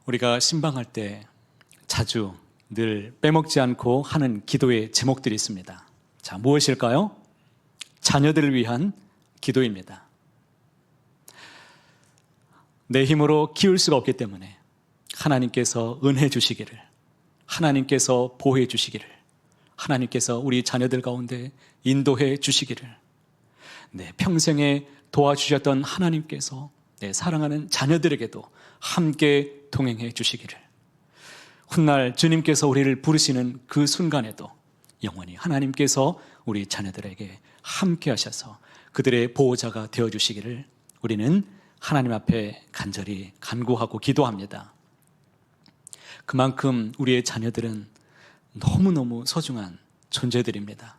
우리가 신방할 때 자주 늘 빼먹지 않고 하는 기도의 제목들이 있습니다. 자, 무엇일까요? 자녀들을 위한 기도입니다. 내 힘으로 키울 수가 없기 때문에 하나님께서 은혜 주시기를, 하나님께서 보호해 주시기를, 하나님께서 우리 자녀들 가운데 인도해 주시기를, 내 평생에 도와주셨던 하나님께서 내 사랑하는 자녀들에게도 함께 동행해 주시기를, 훗날 주님께서 우리를 부르시는 그 순간에도 영원히 하나님께서 우리 자녀들에게 함께 하셔서 그들의 보호자가 되어주시기를 우리는 하나님 앞에 간절히 간구하고 기도합니다. 그만큼 우리의 자녀들은 너무너무 소중한 존재들입니다.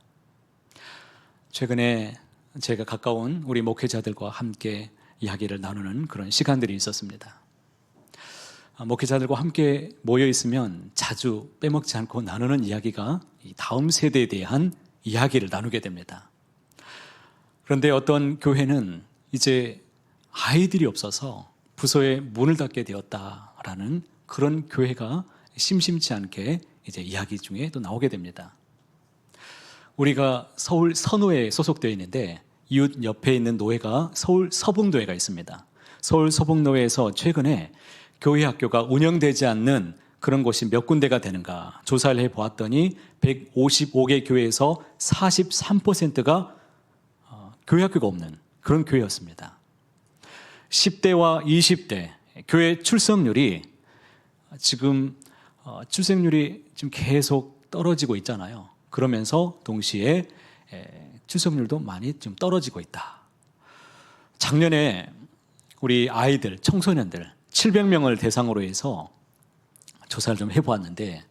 최근에 제가 가까운 우리 목회자들과 함께 이야기를 나누는 그런 시간들이 있었습니다. 목회자들과 함께 모여 있으면 자주 빼먹지 않고 나누는 이야기가 다음 세대에 대한 이야기를 나누게 됩니다. 그런데 어떤 교회는 이제 아이들이 없어서 부서에 문을 닫게 되었다라는 그런 교회가 심심치 않게 이제 이야기 중에 또 나오게 됩니다. 우리가 서울 서노회에 소속되어 있는데 이웃 옆에 있는 노회가 서울 서북노회가 있습니다. 서울 서북노회에서 최근에 교회 학교가 운영되지 않는 그런 곳이 몇 군데가 되는가 조사를 해보았더니 155개 교회에서 43%가 교회 학교가 없는 그런 교회였습니다. 10대와 20대 교회 출석률이 지금 계속 떨어지고 있잖아요. 그러면서 동시에 출석률도 많이 좀 떨어지고 있다. 작년에 우리 아이들, 청소년들 700명을 대상으로 해서 조사를 좀 해보았는데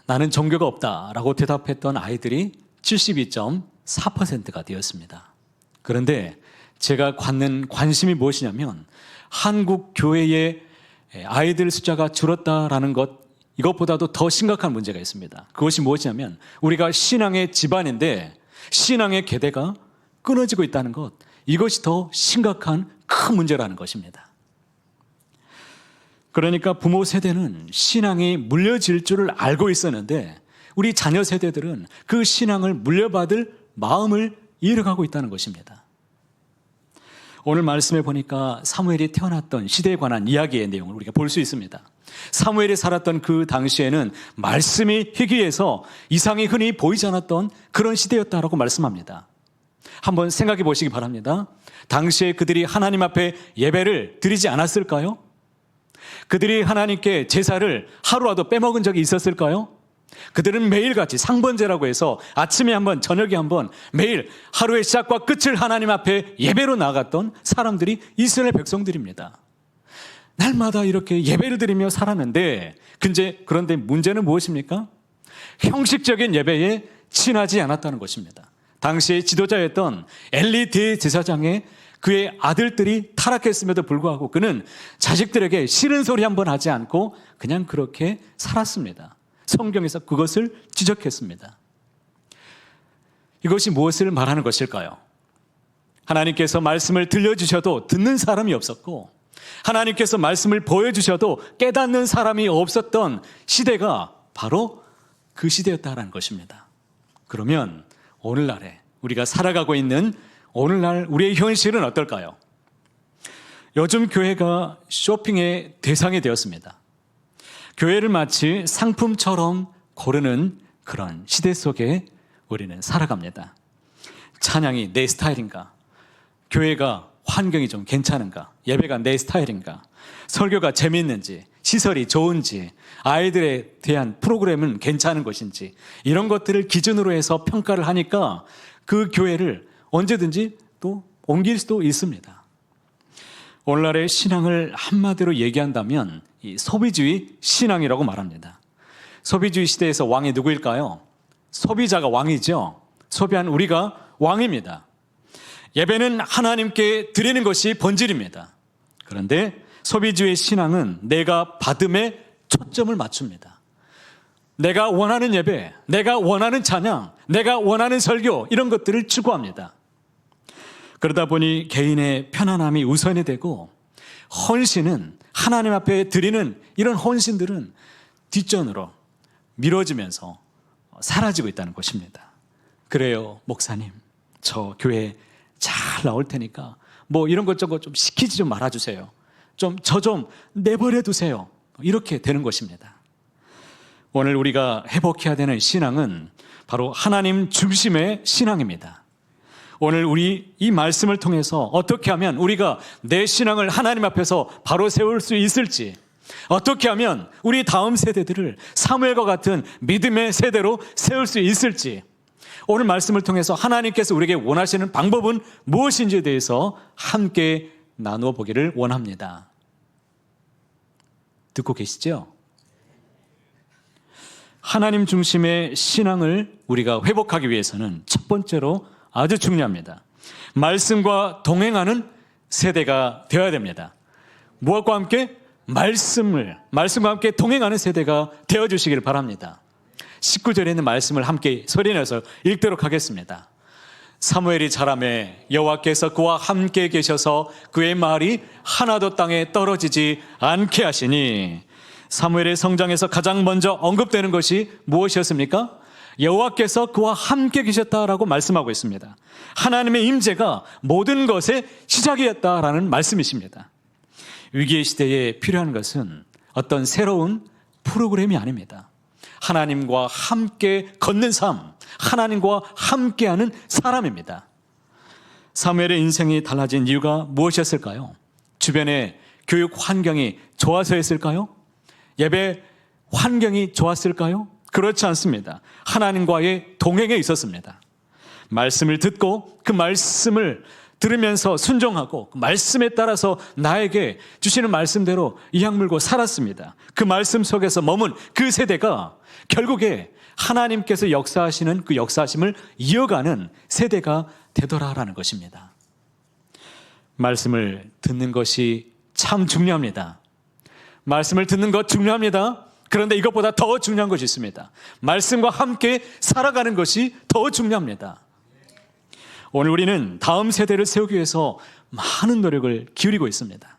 나는 종교가 없다라고 대답했던 아이들이 72.4%가 되었습니다. 그런데 제가 갖는 관심이 무엇이냐면 한국 교회의 아이들 숫자가 줄었다라는 것, 이것보다도 더 심각한 문제가 있습니다. 그것이 무엇이냐면 우리가 신앙의 집안인데 신앙의 계대가 끊어지고 있다는 것, 이것이 더 심각한 큰 문제라는 것입니다. 그러니까 부모 세대는 신앙이 물려질 줄을 알고 있었는데 우리 자녀 세대들은 그 신앙을 물려받을 마음을 잃어가고 있다는 것입니다. 오늘 말씀에 보니까 사무엘이 태어났던 시대에 관한 이야기의 내용을 우리가 볼 수 있습니다. 사무엘이 살았던 그 당시에는 말씀이 희귀해서 이상이 흔히 보이지 않았던 그런 시대였다라고 말씀합니다. 한번 생각해 보시기 바랍니다. 당시에 그들이 하나님 앞에 예배를 드리지 않았을까요? 그들이 하나님께 제사를 하루라도 빼먹은 적이 있었을까요? 그들은 매일같이 상번제라고 해서 아침에 한번 저녁에 한번 매일 하루의 시작과 끝을 하나님 앞에 예배로 나갔던 사람들이 이스라엘 백성들입니다. 날마다 이렇게 예배를 드리며 살았는데 그런데 문제는 무엇입니까? 형식적인 예배에 친하지 않았다는 것입니다. 당시의 지도자였던 엘리 대제사장의 그의 아들들이 타락했음에도 불구하고 그는 자식들에게 싫은 소리 한번 하지 않고 그냥 그렇게 살았습니다. 성경에서 그것을 지적했습니다. 이것이 무엇을 말하는 것일까요? 하나님께서 말씀을 들려주셔도 듣는 사람이 없었고 하나님께서 말씀을 보여주셔도 깨닫는 사람이 없었던 시대가 바로 그 시대였다는 것입니다. 그러면 오늘날에 우리가 살아가고 있는 오늘날 우리의 현실은 어떨까요? 요즘 교회가 쇼핑의 대상이 되었습니다. 교회를 마치 상품처럼 고르는 그런 시대 속에 우리는 살아갑니다. 찬양이 내 스타일인가? 교회가 환경이 좀 괜찮은가? 예배가 내 스타일인가? 설교가 재미있는지, 시설이 좋은지, 아이들에 대한 프로그램은 괜찮은 것인지 이런 것들을 기준으로 해서 평가를 하니까 그 교회를 언제든지 또 옮길 수도 있습니다. 오늘날의 신앙을 한마디로 얘기한다면 이 소비주의 신앙이라고 말합니다. 소비주의 시대에서 왕이 누구일까요? 소비자가 왕이죠. 소비한 우리가 왕입니다. 예배는 하나님께 드리는 것이 본질입니다. 그런데 소비주의 신앙은 내가 받음에 초점을 맞춥니다. 내가 원하는 예배, 내가 원하는 찬양, 내가 원하는 설교 이런 것들을 추구합니다. 그러다 보니 개인의 편안함이 우선이 되고 헌신은 하나님 앞에 드리는 이런 헌신들은 뒷전으로 미뤄지면서 사라지고 있다는 것입니다. 그래요, 목사님. 저 교회 잘 나올 테니까 뭐 이런 것저것 좀 시키지 좀 말아주세요. 저 좀 내버려 두세요. 이렇게 되는 것입니다. 오늘 우리가 회복해야 되는 신앙은 바로 하나님 중심의 신앙입니다. 오늘 우리 이 말씀을 통해서 어떻게 하면 우리가 내 신앙을 하나님 앞에서 바로 세울 수 있을지, 어떻게 하면 우리 다음 세대들을 사무엘과 같은 믿음의 세대로 세울 수 있을지, 오늘 말씀을 통해서 하나님께서 우리에게 원하시는 방법은 무엇인지에 대해서 함께 나누어 보기를 원합니다. 듣고 계시죠? 하나님 중심의 신앙을 우리가 회복하기 위해서는 첫 번째로 아주 중요합니다. 말씀과 동행하는 세대가 되어야 됩니다. 무엇과 함께? 말씀과 함께 동행하는 세대가 되어주시길 바랍니다. 19절에 있는 말씀을 함께 소리내서 읽도록 하겠습니다. 사무엘이 자라매 여호와께서 그와 함께 계셔서 그의 말이 하나도 땅에 떨어지지 않게 하시니, 사무엘의 성장에서 가장 먼저 언급되는 것이 무엇이었습니까? 여호와께서 그와 함께 계셨다라고 말씀하고 있습니다. 하나님의 임재가 모든 것의 시작이었다라는 말씀이십니다. 위기의 시대에 필요한 것은 어떤 새로운 프로그램이 아닙니다. 하나님과 함께 걷는 삶, 하나님과 함께하는 사람입니다. 사무엘의 인생이 달라진 이유가 무엇이었을까요? 주변의 교육 환경이 좋아서였을까요? 예배 환경이 좋았을까요? 그렇지 않습니다. 하나님과의 동행에 있었습니다. 말씀을 듣고 그 말씀을 들으면서 순종하고 그 말씀에 따라서 나에게 주시는 말씀대로 이악 물고 살았습니다. 그 말씀 속에서 머문 그 세대가 결국에 하나님께서 역사하시는 그 역사하심을 이어가는 세대가 되더라라는 것입니다. 말씀을 듣는 것이 참 중요합니다. 말씀을 듣는 것 중요합니다. 그런데 이것보다 더 중요한 것이 있습니다. 말씀과 함께 살아가는 것이 더 중요합니다. 오늘 우리는 다음 세대를 세우기 위해서 많은 노력을 기울이고 있습니다.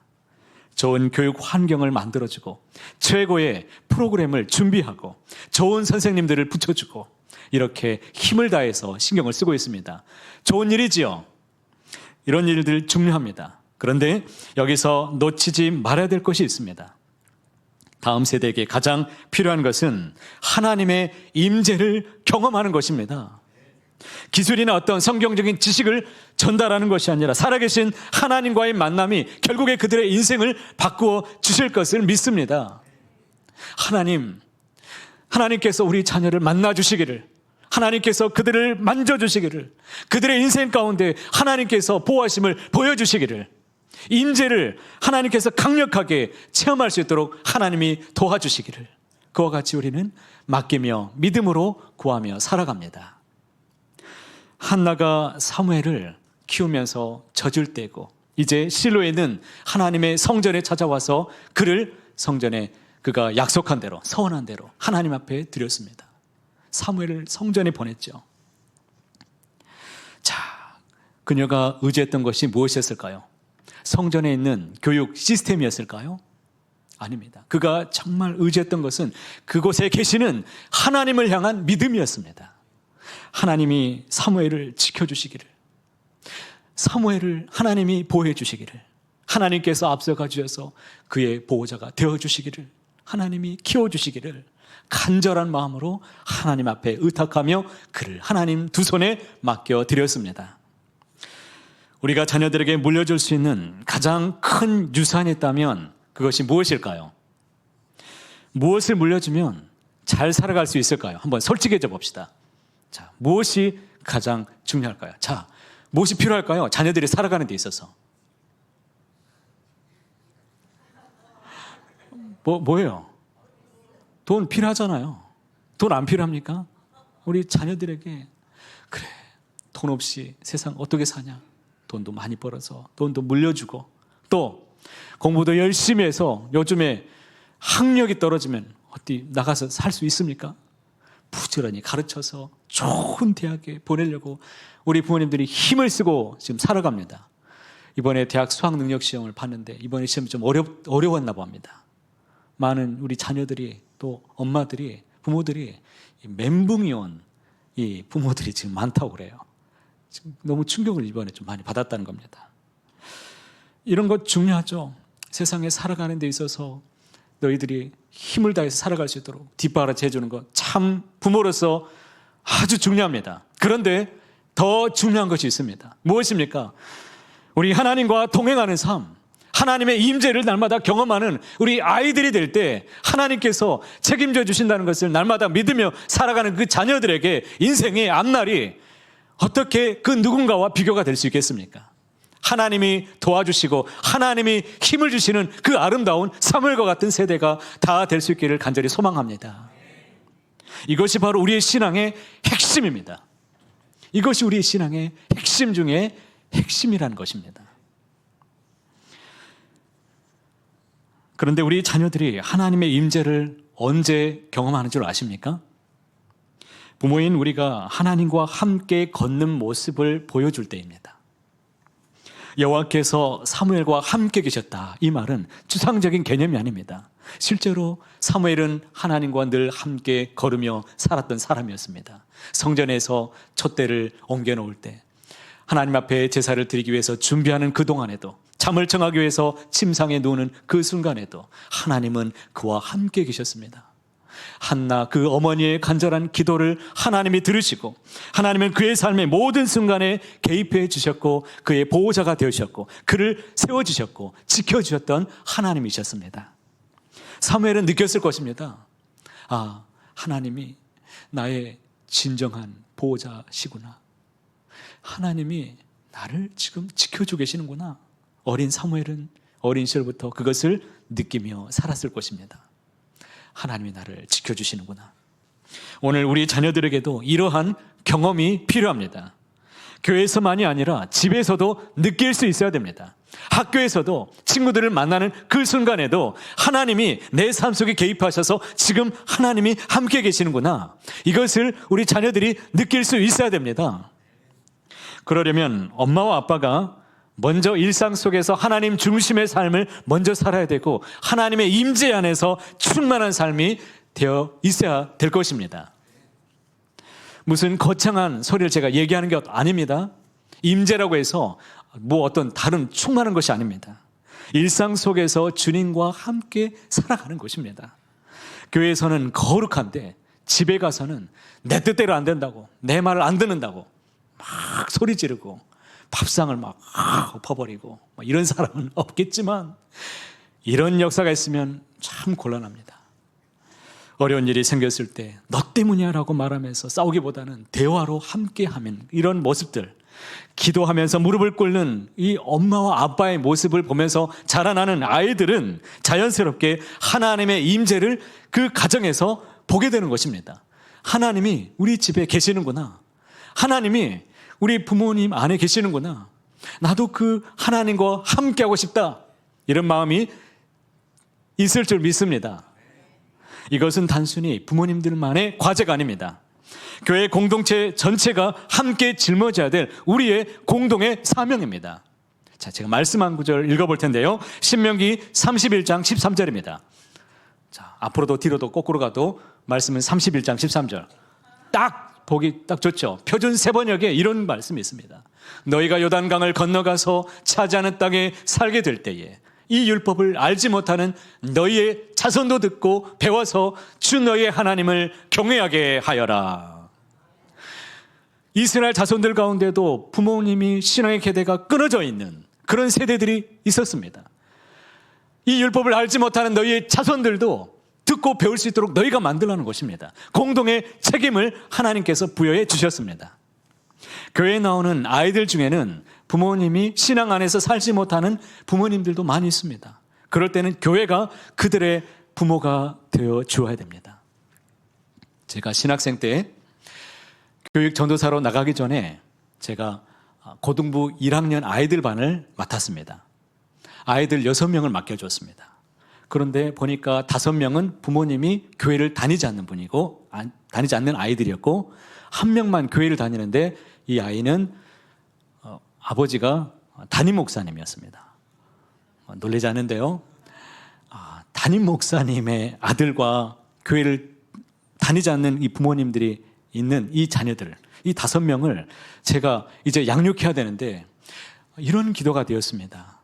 좋은 교육 환경을 만들어주고 최고의 프로그램을 준비하고 좋은 선생님들을 붙여주고 이렇게 힘을 다해서 신경을 쓰고 있습니다. 좋은 일이지요. 이런 일들 중요합니다. 그런데 여기서 놓치지 말아야 될 것이 있습니다. 다음 세대에게 가장 필요한 것은 하나님의 임재를 경험하는 것입니다. 기술이나 어떤 성경적인 지식을 전달하는 것이 아니라 살아계신 하나님과의 만남이 결국에 그들의 인생을 바꾸어 주실 것을 믿습니다. 하나님께서 우리 자녀를 만나 주시기를, 하나님께서 그들을 만져주시기를, 그들의 인생 가운데 하나님께서 보호하심을 보여주시기를, 임재를 하나님께서 강력하게 체험할 수 있도록 하나님이 도와주시기를, 그와 같이 우리는 맡기며 믿음으로 구하며 살아갑니다. 한나가 사무엘을 키우면서 젖을 떼고 이제 실로에는 하나님의 성전에 찾아와서 그를 성전에 그가 약속한 대로, 서원한 대로 하나님 앞에 드렸습니다. 사무엘을 성전에 보냈죠. 자, 그녀가 의지했던 것이 무엇이었을까요? 성전에 있는 교육 시스템이었을까요? 아닙니다. 그가 정말 의지했던 것은 그곳에 계시는 하나님을 향한 믿음이었습니다. 하나님이 사무엘을 지켜주시기를, 사무엘을 하나님이 보호해 주시기를, 하나님께서 앞서가 주셔서 그의 보호자가 되어주시기를, 하나님이 키워주시기를 간절한 마음으로 하나님 앞에 의탁하며 그를 하나님 두 손에 맡겨드렸습니다. 우리가 자녀들에게 물려줄 수 있는 가장 큰 유산이 있다면 그것이 무엇일까요? 무엇을 물려주면 잘 살아갈 수 있을까요? 한번 솔직해져 봅시다. 자, 무엇이 가장 중요할까요? 자, 무엇이 필요할까요? 자녀들이 살아가는 데 있어서. 뭐예요? 돈 필요하잖아요. 돈 안 필요합니까? 우리 자녀들에게 그래, 돈 없이 세상 어떻게 사냐? 돈도 많이 벌어서 돈도 물려주고, 또 공부도 열심히 해서 요즘에 학력이 떨어지면 어디 나가서 살 수 있습니까? 부지런히 가르쳐서 좋은 대학에 보내려고 우리 부모님들이 힘을 쓰고 지금 살아갑니다. 이번에 대학 수학 능력 시험을 봤는데 이번에 시험이 좀 어려웠나 봅니다. 많은 우리 자녀들이 또 엄마들이 부모들이 멘붕이 온 이 부모들이 지금 많다고 그래요. 지금 너무 충격을 이번에 좀 많이 받았다는 겁니다. 이런 것 중요하죠. 세상에 살아가는 데 있어서 너희들이 힘을 다해서 살아갈 수 있도록 뒷바라지 해주는 것 참 부모로서 아주 중요합니다. 그런데 더 중요한 것이 있습니다. 무엇입니까? 우리 하나님과 동행하는 삶, 하나님의 임재를 날마다 경험하는 우리 아이들이 될 때 하나님께서 책임져 주신다는 것을 날마다 믿으며 살아가는 그 자녀들에게 인생의 앞날이 어떻게 그 누군가와 비교가 될 수 있겠습니까? 하나님이 도와주시고 하나님이 힘을 주시는 그 아름다운 사무엘과 같은 세대가 다 될 수 있기를 간절히 소망합니다. 이것이 바로 우리의 신앙의 핵심입니다. 이것이 우리의 신앙의 핵심 중에 핵심이라는 것입니다. 그런데 우리 자녀들이 하나님의 임재를 언제 경험하는 줄 아십니까? 부모인 우리가 하나님과 함께 걷는 모습을 보여줄 때입니다. 여호와께서 사무엘과 함께 계셨다. 이 말은 추상적인 개념이 아닙니다. 실제로 사무엘은 하나님과 늘 함께 걸으며 살았던 사람이었습니다. 성전에서 촛대를 옮겨 놓을 때, 하나님 앞에 제사를 드리기 위해서 준비하는 그 동안에도, 잠을 청하기 위해서 침상에 누우는 그 순간에도 하나님은 그와 함께 계셨습니다. 한나 그 어머니의 간절한 기도를 하나님이 들으시고 하나님은 그의 삶의 모든 순간에 개입해 주셨고 그의 보호자가 되셨고 그를 세워주셨고 지켜주셨던 하나님이셨습니다. 사무엘은 느꼈을 것입니다. 아, 하나님이 나의 진정한 보호자시구나. 하나님이 나를 지금 지켜주고 계시는구나. 어린 사무엘은 어린 시절부터 그것을 느끼며 살았을 것입니다. 하나님이 나를 지켜주시는구나. 오늘 우리 자녀들에게도 이러한 경험이 필요합니다. 교회에서만이 아니라 집에서도 느낄 수 있어야 됩니다. 학교에서도 친구들을 만나는 그 순간에도 하나님이 내 삶 속에 개입하셔서 지금 하나님이 함께 계시는구나. 이것을 우리 자녀들이 느낄 수 있어야 됩니다. 그러려면 엄마와 아빠가 먼저 일상 속에서 하나님 중심의 삶을 먼저 살아야 되고 하나님의 임재 안에서 충만한 삶이 되어 있어야 될 것입니다. 무슨 거창한 소리를 제가 얘기하는 게 아닙니다. 임재라고 해서 뭐 어떤 다른 충만한 것이 아닙니다. 일상 속에서 주님과 함께 살아가는 것입니다. 교회에서는 거룩한데 집에 가서는 내 뜻대로 안 된다고, 내 말을 안 듣는다고 막 소리 지르고 밥상을 막 엎어버리고 이런 사람은 없겠지만 이런 역사가 있으면 참 곤란합니다. 어려운 일이 생겼을 때 너 때문이야 라고 말하면서 싸우기보다는 대화로 함께하면 이런 모습들, 기도하면서 무릎을 꿇는 이 엄마와 아빠의 모습을 보면서 자라나는 아이들은 자연스럽게 하나님의 임재를 그 가정에서 보게 되는 것입니다. 하나님이 우리 집에 계시는구나. 하나님이 우리 부모님 안에 계시는구나. 나도 그 하나님과 함께하고 싶다. 이런 마음이 있을 줄 믿습니다. 이것은 단순히 부모님들만의 과제가 아닙니다. 교회 공동체 전체가 함께 짊어져야 될 우리의 공동의 사명입니다. 자, 제가 말씀 한 구절 읽어볼 텐데요. 신명기 31장 13절입니다. 자, 앞으로도 뒤로도 거꾸로 가도 말씀은 31장 13절. 딱 보기 딱 좋죠. 표준 세번역에 이런 말씀이 있습니다. 너희가 요단강을 건너가서 차지하는 땅에 살게 될 때에 이 율법을 알지 못하는 너희의 자손도 듣고 배워서 주 너희의 하나님을 경외하게 하여라. 이스라엘 자손들 가운데도 부모님이 신앙의 계대가 끊어져 있는 그런 세대들이 있었습니다. 이 율법을 알지 못하는 너희의 자손들도 듣고 배울 수 있도록 너희가 만들라는 것입니다. 공동의 책임을 하나님께서 부여해 주셨습니다. 교회에 나오는 아이들 중에는 부모님이 신앙 안에서 살지 못하는 부모님들도 많이 있습니다. 그럴 때는 교회가 그들의 부모가 되어 주어야 됩니다. 제가 신학생 때 교육 전도사로 나가기 전에 제가 고등부 1학년 아이들 반을 맡았습니다. 아이들 6명을 맡겨줬습니다. 그런데 보니까 5명은 부모님이 교회를 다니지 않는 분이고 다니지 않는 아이들이었고 1명만 교회를 다니는데 이 아이는 아버지가 담임 목사님이었습니다. 놀라지 않은데요. 담임 목사님의 아들과 교회를 다니지 않는 이 부모님들이 있는 이 자녀들, 이 5명을 제가 이제 양육해야 되는데 이런 기도가 되었습니다.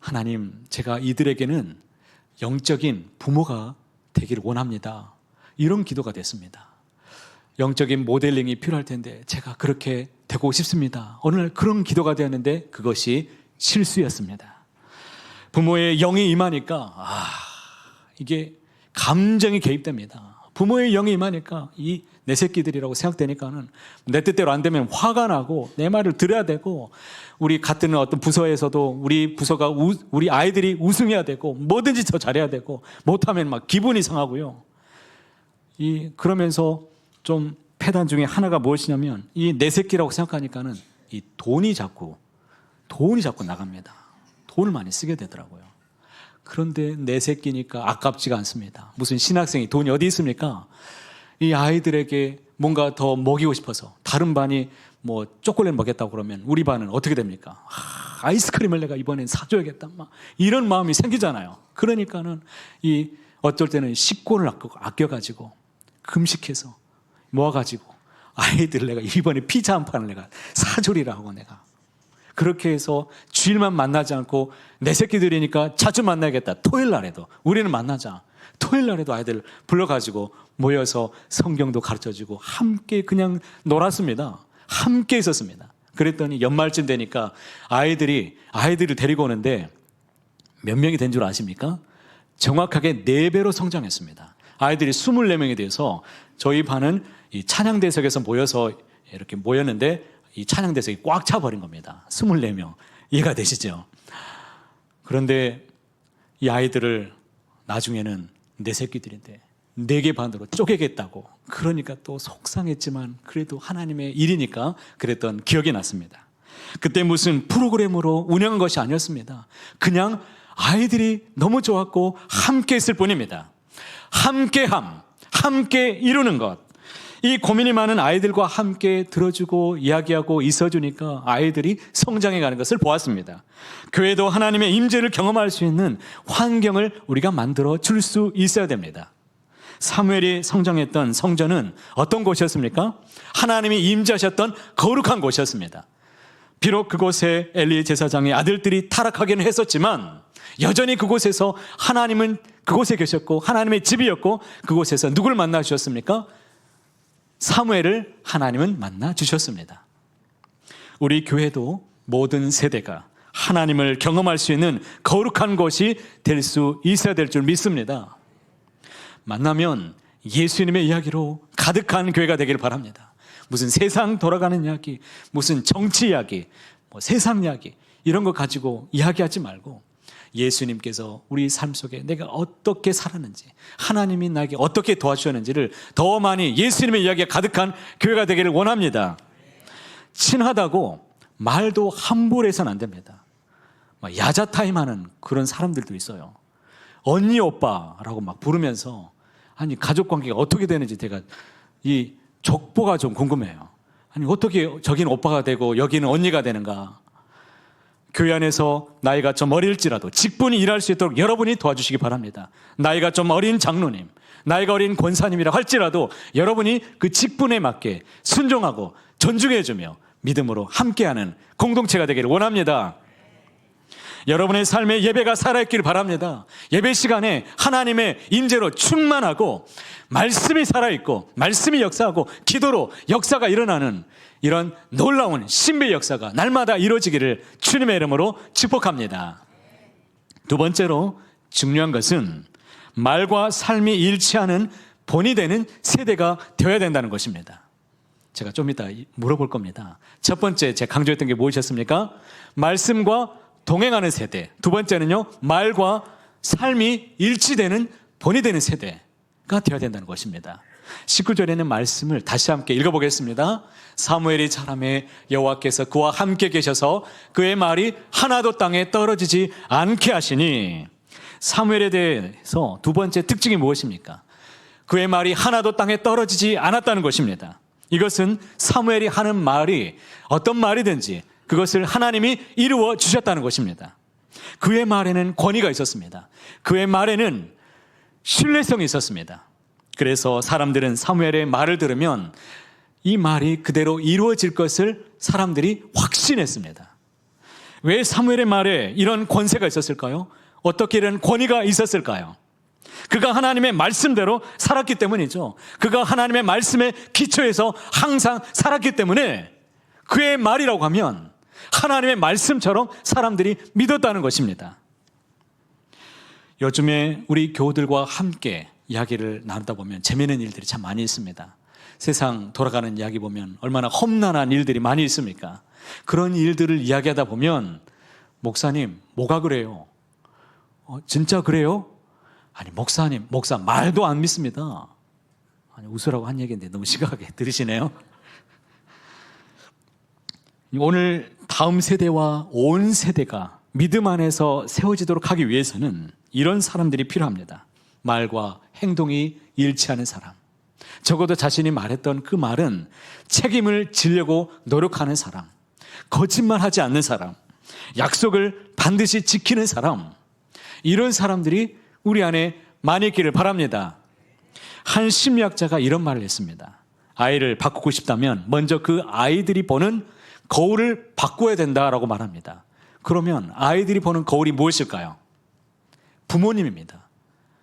하나님, 제가 이들에게는 영적인 부모가 되기를 원합니다. 이런 기도가 됐습니다. 영적인 모델링이 필요할 텐데 제가 그렇게 되고 싶습니다. 어느 날 그런 기도가 되었는데 그것이 실수였습니다. 부모의 영이 임하니까 이게 감정이 개입됩니다. 부모의 영이 임하니까 이 내 새끼들이라고 생각되니까는 내 뜻대로 안 되면 화가 나고 내 말을 들어야 되고, 우리 같은 어떤 부서에서도 우리 부서가 우리 아이들이 우승해야 되고 뭐든지 더 잘해야 되고 못하면 막 기분이 상하고요. 그러면서 좀 패단 중에 하나가 무엇이냐면 이 내 새끼라고 생각하니까는 이 돈이 자꾸 나갑니다. 돈을 많이 쓰게 되더라고요. 그런데 내 새끼니까 아깝지가 않습니다. 무슨 신학생이 돈이 어디 있습니까? 이 아이들에게 뭔가 더 먹이고 싶어서 다른 반이 뭐 초콜릿 먹겠다고 그러면 우리 반은 어떻게 됩니까? 아이스크림을 내가 이번엔 사줘야겠다. 막 이런 마음이 생기잖아요. 그러니까는 어쩔 때는 식권을 아껴가지고 금식해서 모아가지고 아이들 내가 이번에 피자 한 판을 내가 사주리라 하고 내가 그렇게 해서 주일만 만나지 않고 내 새끼들이니까 자주 만나야겠다. 토요일 날에도 우리는 만나자. 토요일 날에도 아이들 불러가지고 모여서 성경도 가르쳐주고 함께 그냥 놀았습니다. 함께 있었습니다. 그랬더니 연말쯤 되니까 아이들을 데리고 오는데 몇 명이 된 줄 아십니까? 정확하게 4배로 성장했습니다. 아이들이 24명이 돼서 저희 반은 이 찬양대석에서 모여서 이렇게 모였는데 이 찬양대석이 꽉 차버린 겁니다. 24명. 이해가 되시죠? 그런데 이 아이들을 나중에는 내 새끼들인데 4개 반으로 쪼개겠다고, 그러니까 또 속상했지만 그래도 하나님의 일이니까 그랬던 기억이 났습니다. 그때 무슨 프로그램으로 운영한 것이 아니었습니다. 그냥 아이들이 너무 좋았고 함께 있을 뿐입니다. 함께 이루는 것. 이 고민이 많은 아이들과 함께 들어주고 이야기하고 있어주니까 아이들이 성장해가는 것을 보았습니다. 교회도 하나님의 임재를 경험할 수 있는 환경을 우리가 만들어 줄 수 있어야 됩니다. 사무엘이 성장했던 성전은 어떤 곳이었습니까? 하나님이 임재하셨던 거룩한 곳이었습니다. 비록 그곳에 엘리 제사장의 아들들이 타락하기는 했었지만 여전히 그곳에서 하나님은 그곳에 계셨고 하나님의 집이었고, 그곳에서 누구를 만나 주셨습니까? 사무엘을 하나님은 만나 주셨습니다. 우리 교회도 모든 세대가 하나님을 경험할 수 있는 거룩한 곳이 될 수 있어야 될 줄 믿습니다. 만나면 예수님의 이야기로 가득한 교회가 되기를 바랍니다. 무슨 세상 돌아가는 이야기, 무슨 정치 이야기, 세상 이야기 이런 거 가지고 이야기하지 말고 예수님께서 우리 삶 속에 내가 어떻게 살았는지, 하나님이 나에게 어떻게 도와주셨는지를 더 많이 예수님의 이야기가 가득한 교회가 되기를 원합니다. 친하다고 말도 함부로 해서는 안 됩니다. 야자타임 하는 그런 사람들도 있어요. 언니 오빠라고 막 부르면서, 아니 가족관계가 어떻게 되는지 제가 이 족보가 좀 궁금해요. 아니 어떻게 저기는 오빠가 되고 여기는 언니가 되는가. 교회 안에서 나이가 좀 어릴지라도 직분이 일할 수 있도록 여러분이 도와주시기 바랍니다. 나이가 좀 어린 장로님, 나이가 어린 권사님이라 할지라도 여러분이 그 직분에 맞게 순종하고 존중해주며 믿음으로 함께하는 공동체가 되기를 원합니다. 여러분의 삶의 예배가 살아있기를 바랍니다. 예배 시간에 하나님의 임재로 충만하고 말씀이 살아있고 말씀이 역사하고 기도로 역사가 일어나는 이런 놀라운 신비의 역사가 날마다 이루어지기를 주님의 이름으로 축복합니다. 두 번째로 중요한 것은 말과 삶이 일치하는 본이 되는 세대가 되어야 된다는 것입니다. 제가 좀 이따 물어볼 겁니다. 첫 번째 제가 강조했던 게 무엇이었습니까? 말씀과 동행하는 세대. 두 번째는요, 말과 삶이 일치되는 본이 되는 세대가 되어야 된다는 것입니다. 19절에는 말씀을 다시 함께 읽어보겠습니다. 사무엘이 자라매 여호와께서 그와 함께 계셔서 그의 말이 하나도 땅에 떨어지지 않게 하시니. 사무엘에 대해서 두 번째 특징이 무엇입니까? 그의 말이 하나도 땅에 떨어지지 않았다는 것입니다. 이것은 사무엘이 하는 말이 어떤 말이든지 그것을 하나님이 이루어 주셨다는 것입니다. 그의 말에는 권위가 있었습니다. 그의 말에는 신뢰성이 있었습니다. 그래서 사람들은 사무엘의 말을 들으면 이 말이 그대로 이루어질 것을 사람들이 확신했습니다. 왜 사무엘의 말에 이런 권세가 있었을까요? 어떻게 이런 권위가 있었을까요? 그가 하나님의 말씀대로 살았기 때문이죠. 그가 하나님의 말씀에 기초해서 항상 살았기 때문에 그의 말이라고 하면 하나님의 말씀처럼 사람들이 믿었다는 것입니다. 요즘에 우리 교우들과 함께 이야기를 나누다 보면 재미있는 일들이 참 많이 있습니다. 세상 돌아가는 이야기 보면 얼마나 험난한 일들이 많이 있습니까? 그런 일들을 이야기하다 보면 목사님 뭐가 그래요? 진짜 그래요? 아니 목사님 목사 말도 안 믿습니다. 아니 웃으라고 한 얘기인데 너무 심각하게 들으시네요. 오늘 다음 세대와 온 세대가 믿음 안에서 세워지도록 하기 위해서는 이런 사람들이 필요합니다. 말과 행동이 일치하는 사람, 적어도 자신이 말했던 그 말은 책임을 지려고 노력하는 사람, 거짓말하지 않는 사람, 약속을 반드시 지키는 사람, 이런 사람들이 우리 안에 많이 있기를 바랍니다. 한 심리학자가 이런 말을 했습니다. 아이를 바꾸고 싶다면 먼저 그 아이들이 보는 거울을 바꿔야 된다라고 말합니다. 그러면 아이들이 보는 거울이 무엇일까요? 부모님입니다.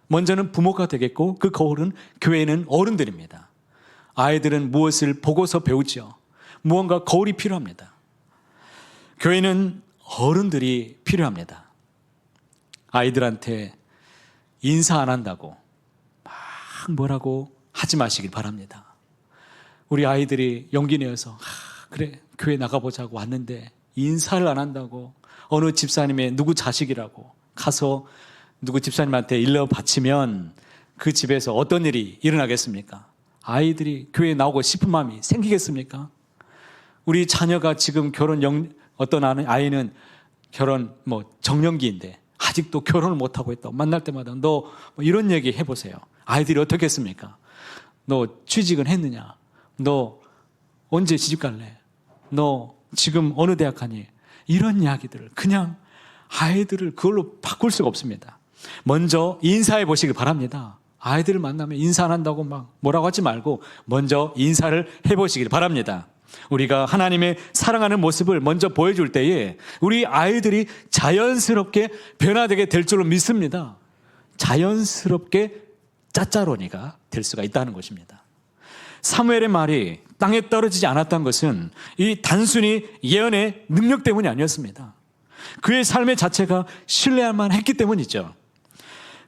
먼저는 부모가 되겠고 그 거울은 교회는 어른들입니다. 아이들은 무엇을 보고서 배우죠? 무언가 거울이 필요합니다. 교회는 어른들이 필요합니다. 아이들한테 인사 안 한다고 막 뭐라고 하지 마시길 바랍니다. 우리 아이들이 용기 내어서 그래 교회 나가보자고 왔는데 인사를 안 한다고 어느 집사님의 누구 자식이라고 가서 누구 집사님한테 일러 바치면 그 집에서 어떤 일이 일어나겠습니까? 아이들이 교회에 나오고 싶은 마음이 생기겠습니까? 우리 자녀가 지금 어떤 아이는 결혼 정년기인데 아직도 결혼을 못하고 있다고 만날 때마다 너 이런 얘기 해보세요. 아이들이 어떻게 했습니까? 너 취직은 했느냐? 너 언제 시집 갈래? 너 지금 어느 대학 가니? 이런 이야기들을 그냥 아이들을 그걸로 바꿀 수가 없습니다. 먼저 인사해 보시길 바랍니다. 아이들을 만나면 인사 안 한다고 막 뭐라고 하지 말고 먼저 인사를 해보시길 바랍니다. 우리가 하나님의 사랑하는 모습을 먼저 보여줄 때에 우리 아이들이 자연스럽게 변화되게 될 줄로 믿습니다. 자연스럽게 짜짜로니가 될 수가 있다는 것입니다. 사무엘의 말이 땅에 떨어지지 않았다는 것은 이 단순히 예언의 능력 때문이 아니었습니다. 그의 삶의 자체가 신뢰할 만했기 때문이죠.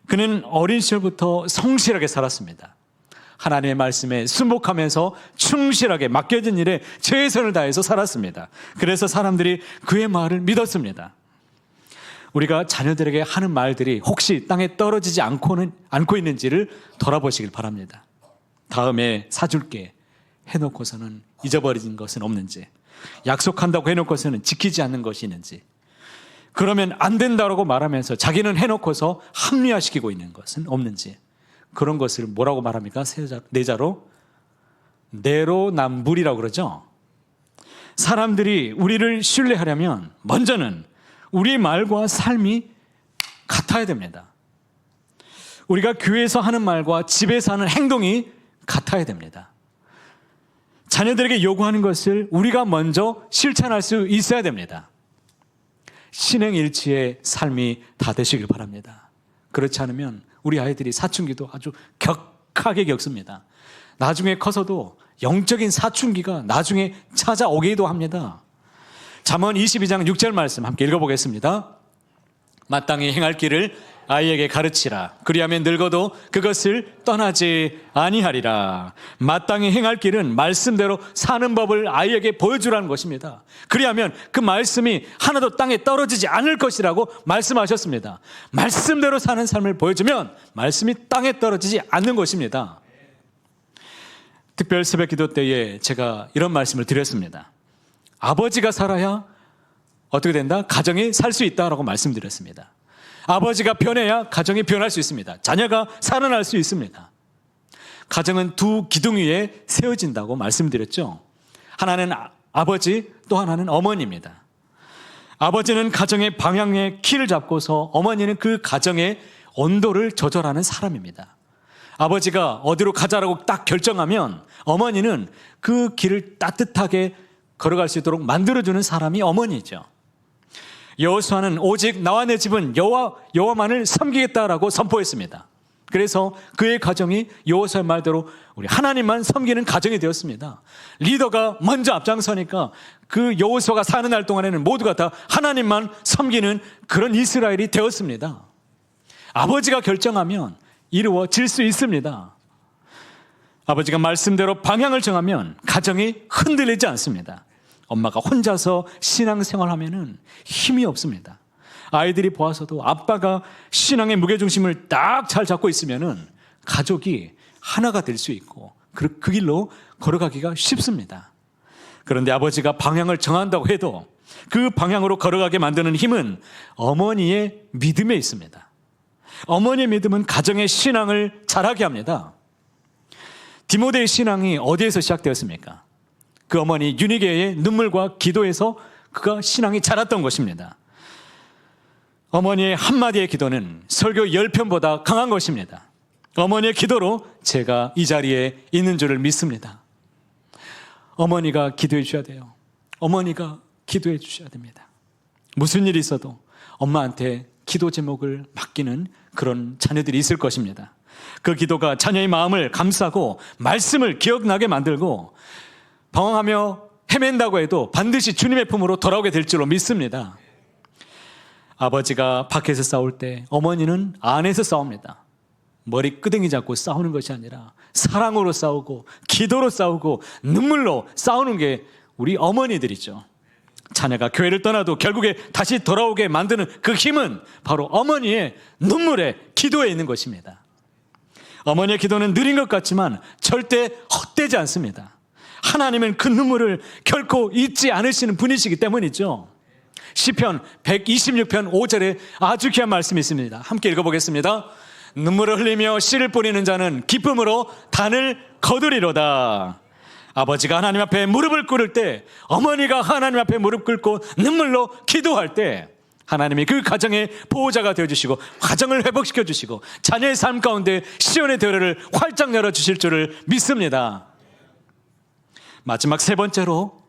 그는 어린 시절부터 성실하게 살았습니다. 하나님의 말씀에 순복하면서 충실하게 맡겨진 일에 최선을 다해서 살았습니다. 그래서 사람들이 그의 말을 믿었습니다. 우리가 자녀들에게 하는 말들이 혹시 땅에 떨어지지 않고 있는지를 돌아보시길 바랍니다. 다음에 사줄게 해놓고서는 잊어버린 것은 없는지, 약속한다고 해놓고서는 지키지 않는 것이 있는지, 그러면 안 된다고 말하면서 자기는 해놓고서 합리화시키고 있는 것은 없는지, 그런 것을 뭐라고 말합니까? 내자로 내로남불이라고 그러죠. 사람들이 우리를 신뢰하려면 먼저는 우리 말과 삶이 같아야 됩니다. 우리가 교회에서 하는 말과 집에서 하는 행동이 같아야 됩니다. 자녀들에게 요구하는 것을 우리가 먼저 실천할 수 있어야 됩니다. 신행일치의 삶이 다 되시길 바랍니다. 그렇지 않으면 우리 아이들이 사춘기도 아주 격하게 겪습니다. 나중에 커서도 영적인 사춘기가 나중에 찾아오기도 합니다. 잠언 22장 6절 말씀 함께 읽어보겠습니다. 마땅히 행할 길을 아이에게 가르치라. 그리하면 늙어도 그것을 떠나지 아니하리라. 마땅히 행할 길은 말씀대로 사는 법을 아이에게 보여주라는 것입니다. 그리하면 그 말씀이 하나도 땅에 떨어지지 않을 것이라고 말씀하셨습니다. 말씀대로 사는 삶을 보여주면 말씀이 땅에 떨어지지 않는 것입니다. 특별 새벽 기도 때에 제가 이런 말씀을 드렸습니다. 아버지가 살아야 어떻게 된다? 가정이 살 수 있다라고 말씀드렸습니다. 아버지가 변해야 가정이 변할 수 있습니다. 자녀가 살아날 수 있습니다. 가정은 두 기둥 위에 세워진다고 말씀드렸죠. 하나는 아버지, 또 하나는 어머니입니다. 아버지는 가정의 방향의 키를 잡고서 어머니는 그 가정의 온도를 조절하는 사람입니다. 아버지가 어디로 가자라고 딱 결정하면 어머니는 그 길을 따뜻하게 걸어갈 수 있도록 만들어주는 사람이 어머니죠. 여호수아는 오직 나와 내 집은 여호와만을 섬기겠다라고 선포했습니다. 그래서 그의 가정이 여호수아의 말대로 우리 하나님만 섬기는 가정이 되었습니다. 리더가 먼저 앞장서니까 그 여호수아가 사는 날 동안에는 모두가 다 하나님만 섬기는 그런 이스라엘이 되었습니다. 아버지가 결정하면 이루어질 수 있습니다. 아버지가 말씀대로 방향을 정하면 가정이 흔들리지 않습니다. 엄마가 혼자서 신앙생활하면은 힘이 없습니다. 아이들이 보아서도 아빠가 신앙의 무게중심을 딱 잘 잡고 있으면은 가족이 하나가 될 수 있고 그 길로 걸어가기가 쉽습니다. 그런데 아버지가 방향을 정한다고 해도 그 방향으로 걸어가게 만드는 힘은 어머니의 믿음에 있습니다. 어머니의 믿음은 가정의 신앙을 자라게 합니다. 디모데의 신앙이 어디에서 시작되었습니까? 그 어머니 유니게의 눈물과 기도에서 그가 신앙이 자랐던 것입니다. 어머니의 한마디의 기도는 설교 10편보다 강한 것입니다. 어머니의 기도로 제가 이 자리에 있는 줄을 믿습니다. 어머니가 기도해 주셔야 돼요. 어머니가 기도해 주셔야 됩니다. 무슨 일이 있어도 엄마한테 기도 제목을 맡기는 그런 자녀들이 있을 것입니다. 그 기도가 자녀의 마음을 감싸고 말씀을 기억나게 만들고 방황하며 헤맨다고 해도 반드시 주님의 품으로 돌아오게 될 줄로 믿습니다. 아버지가 밖에서 싸울 때 어머니는 안에서 싸웁니다. 머리 끄댕이 잡고 싸우는 것이 아니라 사랑으로 싸우고 기도로 싸우고 눈물로 싸우는 게 우리 어머니들이죠. 자녀가 교회를 떠나도 결국에 다시 돌아오게 만드는 그 힘은 바로 어머니의 눈물에 기도에 있는 것입니다. 어머니의 기도는 느린 것 같지만 절대 헛되지 않습니다. 하나님은 그 눈물을 결코 잊지 않으시는 분이시기 때문이죠. 시편 126편 5절에 아주 귀한 말씀이 있습니다. 함께 읽어보겠습니다. 눈물을 흘리며 씨를 뿌리는 자는 기쁨으로 단을 거두리로다. 아버지가 하나님 앞에 무릎을 꿇을 때, 어머니가 하나님 앞에 무릎 꿇고 눈물로 기도할 때 하나님이 그 가정의 보호자가 되어주시고 가정을 회복시켜주시고 자녀의 삶 가운데 시온의 대로를 활짝 열어주실 줄을 믿습니다. 마지막 세 번째로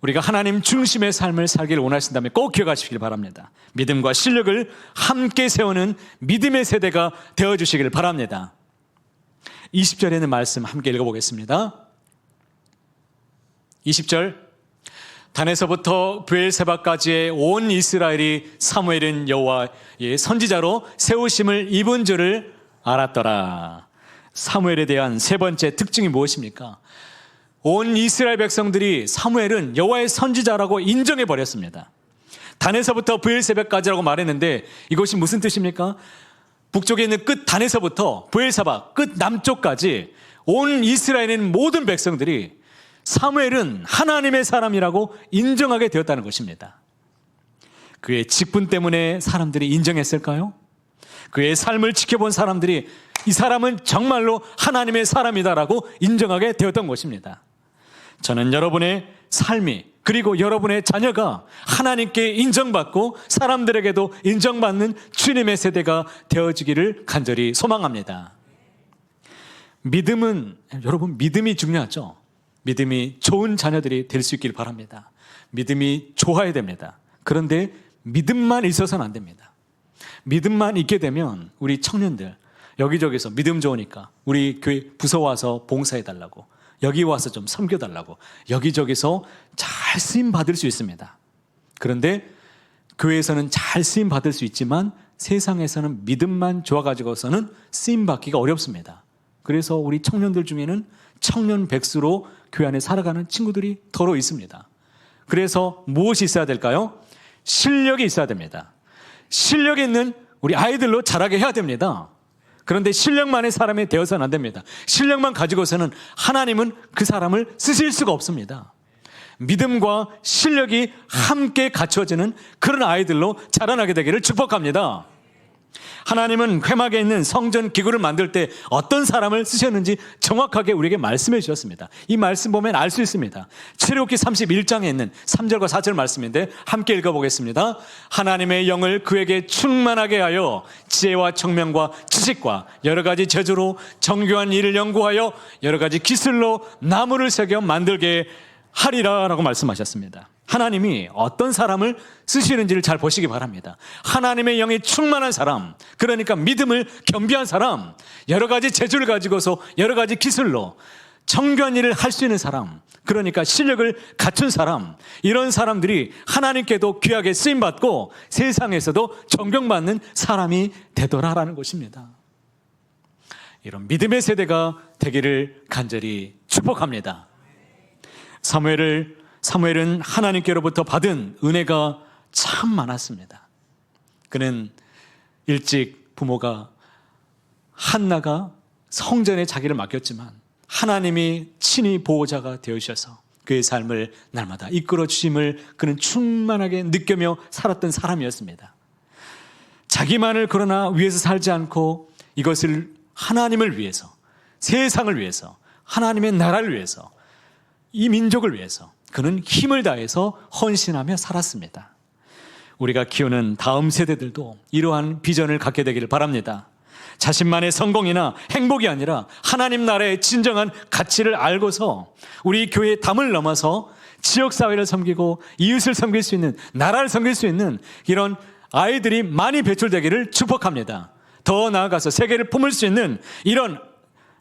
우리가 하나님 중심의 삶을 살기를 원하신다면 꼭 기억하시길 바랍니다. 믿음과 실력을 함께 세우는 믿음의 세대가 되어주시길 바랍니다. 20절에 있는 말씀 함께 읽어보겠습니다. 20절, 단에서부터 브엘세바까지의 온 이스라엘이 사무엘은 여호와의 선지자로 세우심을 입은 줄을 알았더라. 사무엘에 대한 세 번째 특징이 무엇입니까? 온 이스라엘 백성들이 사무엘은 여호와의 선지자라고 인정해 버렸습니다. 단에서부터 브엘세바까지라고 말했는데 이것이 무슨 뜻입니까? 북쪽에 있는 끝 단에서부터 브엘세바 끝 남쪽까지 온 이스라엘인 모든 백성들이 사무엘은 하나님의 사람이라고 인정하게 되었다는 것입니다. 그의 직분 때문에 사람들이 인정했을까요? 그의 삶을 지켜본 사람들이 이 사람은 정말로 하나님의 사람이다라고 인정하게 되었던 것입니다. 저는 여러분의 삶이 그리고 여러분의 자녀가 하나님께 인정받고 사람들에게도 인정받는 주님의 세대가 되어지기를 간절히 소망합니다. 믿음은, 여러분, 믿음이 중요하죠. 믿음이 좋은 자녀들이 될 수 있길 바랍니다. 믿음이 좋아야 됩니다. 그런데 믿음만 있어서는 안 됩니다. 믿음만 있게 되면 우리 청년들 여기저기서 믿음 좋으니까 우리 교회 부서 와서 봉사해달라고, 여기 와서 좀 섬겨달라고 여기저기서 잘 쓰임 받을 수 있습니다. 그런데 교회에서는 잘 쓰임 받을 수 있지만 세상에서는 믿음만 좋아가지고서는 쓰임 받기가 어렵습니다. 그래서 우리 청년들 중에는 청년 백수로 교회 안에 살아가는 친구들이 더러 있습니다. 그래서 무엇이 있어야 될까요? 실력이 있어야 됩니다. 실력이 있는 우리 아이들로 자라게 해야 됩니다. 그런데 실력만의 사람이 되어서는 안 됩니다. 실력만 가지고서는 하나님은 그 사람을 쓰실 수가 없습니다. 믿음과 실력이 함께 갖춰지는 그런 아이들로 자라나게 되기를 축복합니다. 하나님은 회막에 있는 성전 기구를 만들 때 어떤 사람을 쓰셨는지 정확하게 우리에게 말씀해 주셨습니다. 이 말씀 보면 알 수 있습니다. 출애굽기 31장에 있는 3절과 4절 말씀인데 함께 읽어보겠습니다. 하나님의 영을 그에게 충만하게 하여 지혜와 청명과 지식과 여러 가지 재주로 정교한 일을 연구하여 여러 가지 기술로 나무를 새겨 만들게 하리라 라고 말씀하셨습니다. 하나님이 어떤 사람을 쓰시는지를 잘 보시기 바랍니다. 하나님의 영이 충만한 사람, 그러니까 믿음을 겸비한 사람, 여러 가지 재주를 가지고서 여러 가지 기술로 정교한 일을 할 수 있는 사람, 그러니까 실력을 갖춘 사람, 이런 사람들이 하나님께도 귀하게 쓰임받고 세상에서도 존경받는 사람이 되더라라는 것입니다. 이런 믿음의 세대가 되기를 간절히 축복합니다. 사무엘은 하나님께로부터 받은 은혜가 참 많았습니다. 그는 일찍 부모가 한나가 성전에 자기를 맡겼지만 하나님이 친히 보호자가 되어주셔서 그의 삶을 날마다 이끌어 주심을 그는 충만하게 느끼며 살았던 사람이었습니다. 자기만을 그러나 위해서 살지 않고 이것을 하나님을 위해서, 세상을 위해서, 하나님의 나라를 위해서, 이 민족을 위해서 그는 힘을 다해서 헌신하며 살았습니다. 우리가 키우는 다음 세대들도 이러한 비전을 갖게 되기를 바랍니다. 자신만의 성공이나 행복이 아니라 하나님 나라의 진정한 가치를 알고서 우리 교회의 담을 넘어서 지역사회를 섬기고 이웃을 섬길 수 있는, 나라를 섬길 수 있는 이런 아이들이 많이 배출되기를 축복합니다. 더 나아가서 세계를 품을 수 있는 이런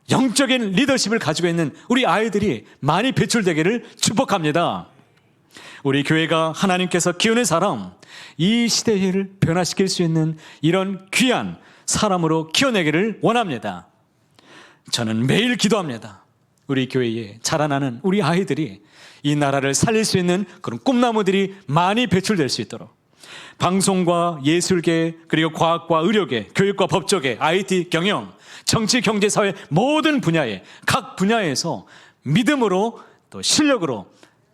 영적인 리더십을 가지고 있는 우리 아이들이 많이 배출되기를 축복합니다. 우리 교회가 하나님께서 키우는 사람, 이 시대를 변화시킬 수 있는 이런 귀한 사람으로 키워내기를 원합니다. 저는 매일 기도합니다. 우리 교회에 자라나는 우리 아이들이 이 나라를 살릴 수 있는 그런 꿈나무들이 많이 배출될 수 있도록 방송과 예술계, 그리고 과학과 의료계, 교육과 법조계, IT, 경영, 정치, 경제, 사회 모든 분야에, 각 분야에서 믿음으로 또 실력으로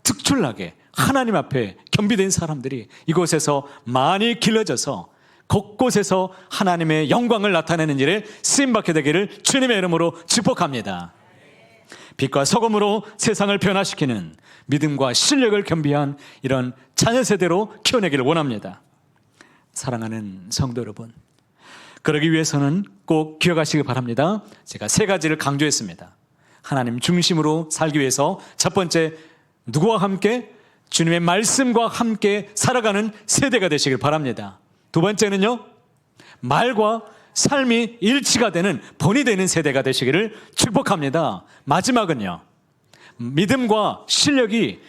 특출나게 하나님 앞에 겸비된 사람들이 이곳에서 많이 길러져서 곳곳에서 하나님의 영광을 나타내는 일에 쓰임받게 되기를 주님의 이름으로 축복합니다. 빛과 소금으로 세상을 변화시키는 믿음과 실력을 겸비한 이런 자녀 세대로 키워내기를 원합니다. 사랑하는 성도 여러분, 그러기 위해서는 꼭 기억하시기 바랍니다. 제가 3가지를 강조했습니다. 하나님 중심으로 살기 위해서 첫 번째, 누구와 함께? 주님의 말씀과 함께 살아가는 세대가 되시길 바랍니다. 두 번째는요, 말과 삶이 일치가 되는 본이 되는 세대가 되시기를 축복합니다. 마지막은요, 믿음과 실력이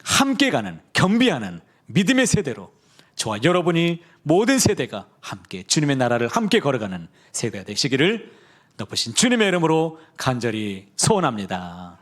함께 가는, 겸비하는 믿음의 세대로 저와 여러분이 모든 세대가 함께 주님의 나라를 함께 걸어가는 세대가 되시기를 높으신 주님의 이름으로 간절히 소원합니다.